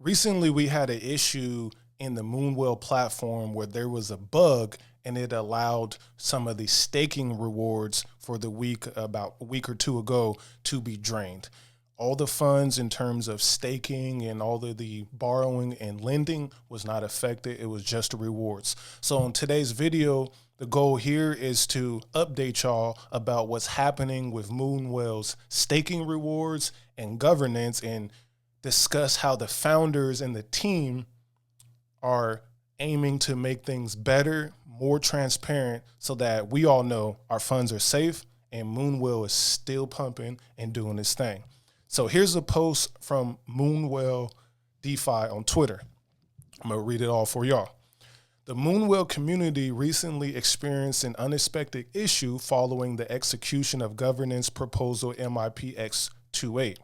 Recently, we had an issue in the Moonwell platform where there was a bug and it allowed some of the staking rewards for the week about a week or two ago to be drained. All the funds in terms of staking and all of the borrowing and lending was not affected. It was just the rewards. So in today's video, the goal here is to update y'all about what's happening with Moonwell's staking rewards and governance, and discuss how the founders and the team are aiming to make things better, more transparent, so that we all know our funds are safe and Moonwell is still pumping and doing its thing. So here's a post from Moonwell DeFi on Twitter. I'm going to read it all for y'all. The Moonwell community recently experienced an unexpected issue following the execution of governance proposal MIPX28.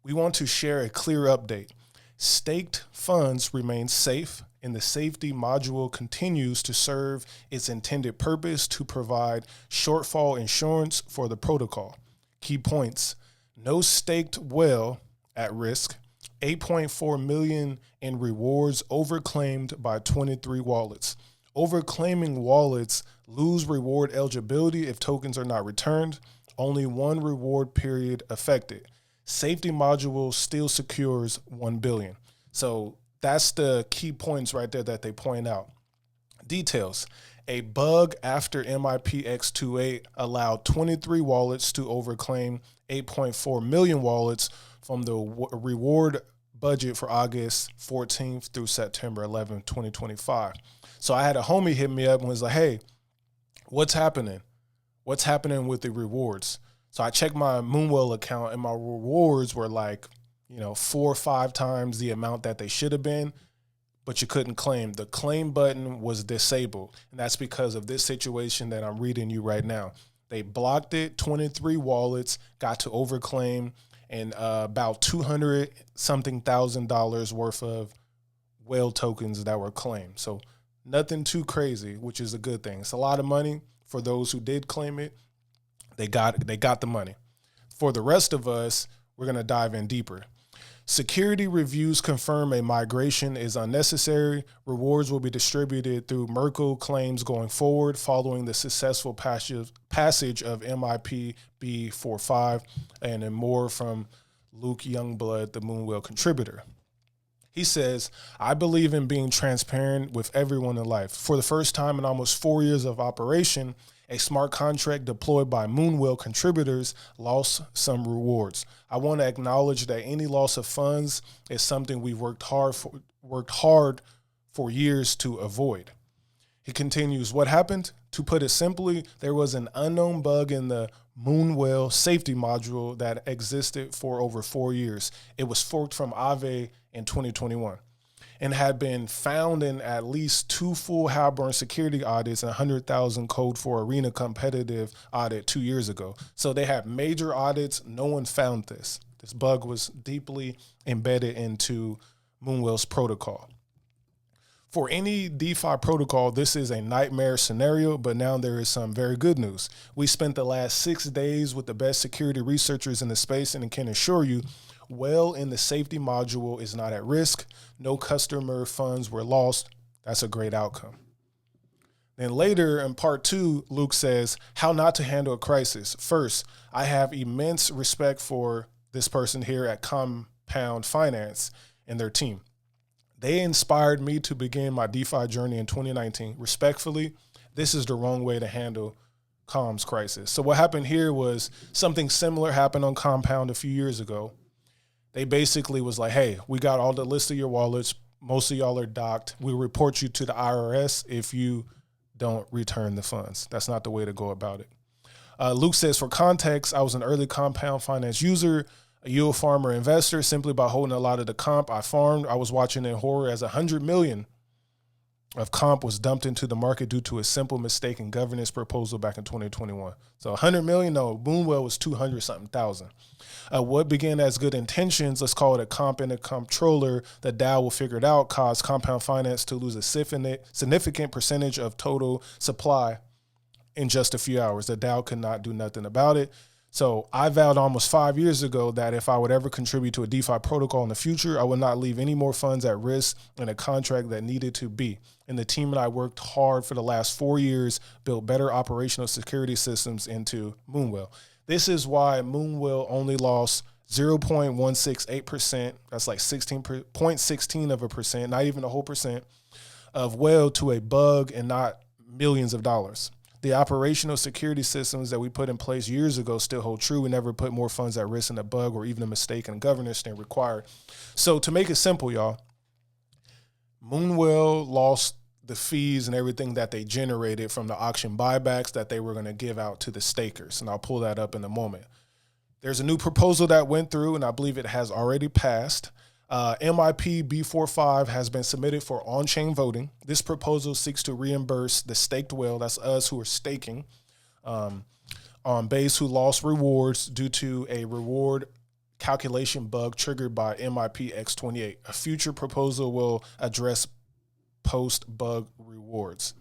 We want to share a clear update. Staked funds remain safe, and the safety module continues to serve its intended purpose to provide shortfall insurance for the protocol. Key points: no staked well at risk, 8.4 million in rewards overclaimed by 23 wallets. Overclaiming wallets lose reward eligibility if tokens are not returned. Only one reward period affected. Safety module still secures 1 billion. So that's the key points right there that they point out. Details: a bug after MIPX28 allowed 23 wallets to overclaim 8.4 million wallets from the reward budget for August 14th through September 11th, 2025. So I had a homie hit me up and was like, hey, what's happening? What's happening with the rewards? So I checked my Moonwell account and my rewards were like, 4 or 5 times the amount that they should have been, but you couldn't claim. The claim button was disabled. And that's because of this situation that I'm reading you right now. They blocked it, 23 wallets got to overclaim, and about $200 something thousand worth of whale tokens that were claimed. So nothing too crazy, which is a good thing. It's a lot of money for those who did claim it. They got the money. For the rest of us, we're going to dive in deeper. Security reviews confirm a migration is unnecessary. Rewards will be distributed through Merkle claims going forward following the successful passage of MIPB45, and then more from Luke Youngblood, the Moonwell contributor. He says, I believe in being transparent with everyone in life. For the first time in almost 4 years of operation, a smart contract deployed by Moonwell contributors lost some rewards. I want to acknowledge that any loss of funds is something we've worked hard for years to avoid. He continues, what happened? To put it simply, there was an unknown bug in the Moonwell safety module that existed for over 4 years. It was forked from Aave in 2021. And had been found in at least 2 full Halburn security audits and 100,000 code for arena competitive audit 2 years ago. So they had major audits. No one found this. This bug was deeply embedded into Moonwell's protocol. For any DeFi protocol, this is a nightmare scenario, but now there is some very good news. We spent the last 6 days with the best security researchers in the space and can assure you, well in the safety module is not at risk. No customer funds were lost. That's a great outcome. Then later in part 2, Luke says, how not to handle a crisis. First, I have immense respect for this person here at Compound Finance and their team. They inspired me to begin my DeFi journey in 2019. Respectfully, this is the wrong way to handle comms crisis. So what happened here was something similar happened on Compound a few years ago. They basically was like, hey, we got all the list of your wallets. Most of y'all are docked. We'll report you to the IRS if you don't return the funds. That's not the way to go about it. Luke says, for context, I was an early Compound Finance user, a yield farmer investor. Simply by holding a lot of the comp I farmed, I was watching in horror as 100 million of comp was dumped into the market due to a simple mistake in governance proposal back in 2021. So 100 million, no, Moonwell was 200 something thousand. What began as good intentions, let's call it a comp and a comptroller, the DAO will figure it out, caused Compound Finance to lose a significant percentage of total supply in just a few hours. The DAO could not do nothing about it. So I vowed almost 5 years ago that if I would ever contribute to a DeFi protocol in the future, I would not leave any more funds at risk in a contract that needed to be. And the team and I worked hard for the last 4 years, built better operational security systems into Moonwell. This is why Moonwell only lost 0.168%. That's like 0.16%, not even a whole percent of well to a bug and not millions of dollars. The operational security systems that we put in place years ago still hold true. We never put more funds at risk in a bug or even a mistake in governance than required. So to make it simple, y'all, Moonwell lost the fees and everything that they generated from the auction buybacks that they were going to give out to the stakers. And I'll pull that up in a moment. There's a new proposal that went through, and I believe it has already passed. MIP B45 has been submitted for on-chain voting. This proposal seeks to reimburse the staked whale, that's us who are staking, on Base who lost rewards due to a reward calculation bug triggered by MIP X28. A future proposal will address post-bug rewards.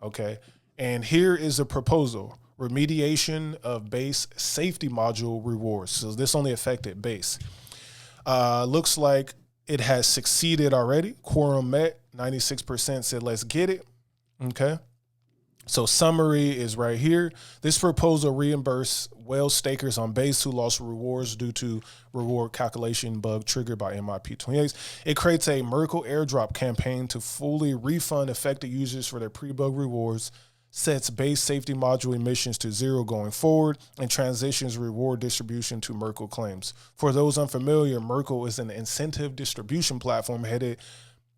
Okay, and here is a proposal. Remediation of Base safety module rewards. So this only affected Base. Looks like it has succeeded already. Quorum met. 96% said, let's get it. Okay. So summary is right here. This proposal reimburse whale stakers on Base who lost rewards due to reward calculation bug triggered by MIP28. It creates a Merkle airdrop campaign to fully refund affected users for their pre-bug rewards, sets Base safety module emissions to 0 going forward, and transitions reward distribution to Merkle claims. For those unfamiliar, Merkle is an incentive distribution platform headed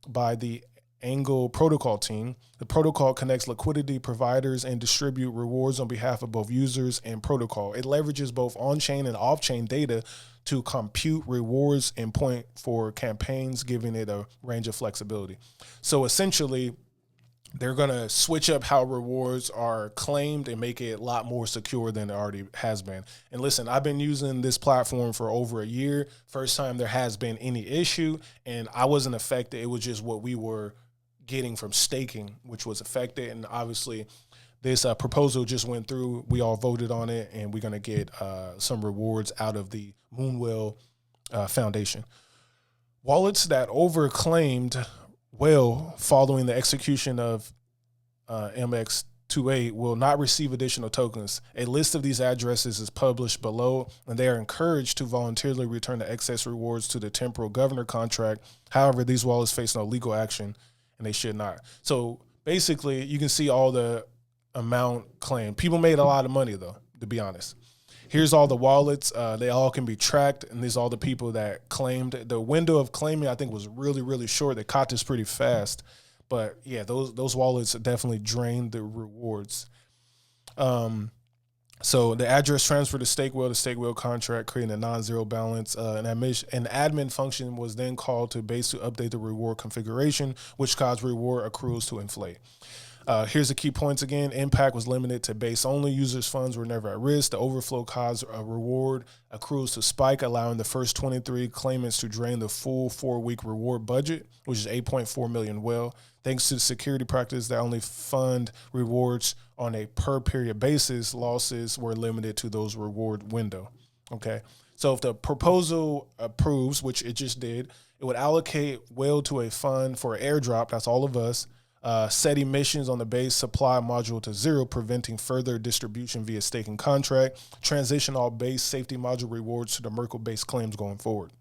by the Angle protocol team. The protocol connects liquidity providers and distribute rewards on behalf of both users and protocol. It leverages both on-chain and off-chain data to compute rewards and point for campaigns, giving it a range of flexibility. So essentially, they're going to switch up how rewards are claimed and make it a lot more secure than it already has been. And listen, I've been using this platform for over a year. First time there has been any issue, and I wasn't affected. It was just what we were getting from staking, which was affected. And obviously, this proposal just went through. We all voted on it, and we're going to get some rewards out of the Moonwell Foundation. Wallets that overclaimed Whale following the execution of MX28 will not receive additional tokens. A list of these addresses is published below, and they are encouraged to voluntarily return the excess rewards to the temporal governor contract. However, these wallets face no legal action, and they should not. So basically, you can see all the amount claimed. People made a lot of money, though, to be honest. Here's all the wallets. They all can be tracked, and these are all the people that claimed. The window of claiming, I think, was really, really short. They caught this pretty fast. But, yeah, those wallets definitely drained the rewards. So the address transfer to stake whale contract, creating a non-zero balance. An admin function was then called to Base to update the reward configuration, which caused reward accruals to inflate. Here's the key points again. Impact was limited to Base only. Users' funds were never at risk. The overflow caused a reward accruals to spike, allowing the first 23 claimants to drain the full 4-week reward budget, which is 8.4 million well. Thanks to the security practice that only fund rewards on a per period basis, losses were limited to those reward window. Okay. So if the proposal approves, which it just did, it would allocate well to a fund for airdrop. That's all of us. Set emissions on the Base supply module to 0, preventing further distribution via staking contract. Transition all Base safety module rewards to the Merkle Base claims going forward.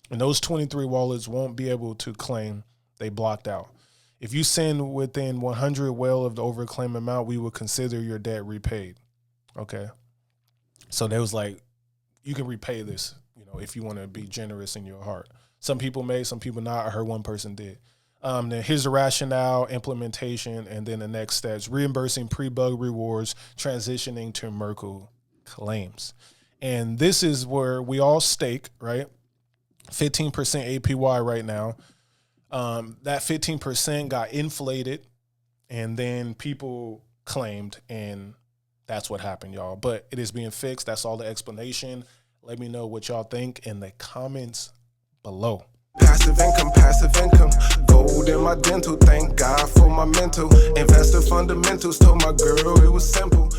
And those 23 wallets won't be able to claim. They blocked out. If you send within 100 well of the overclaim amount, we will consider your debt repaid. Okay. So they was like, you can repay this, if you want to be generous in your heart. Some people may, some people not. I heard one person did. Then here's the rationale, implementation, and then the next steps: reimbursing pre-bug rewards, transitioning to Merkle claims. And this is where we all stake, right? 15% APY right now. That 15% got inflated, and then people claimed, and that's what happened, y'all. But it is being fixed. That's all the explanation. Let me know what y'all think in the comments below. Passive income, gold in my dental, thank God for my mental. Investor fundamentals, told my girl it was simple.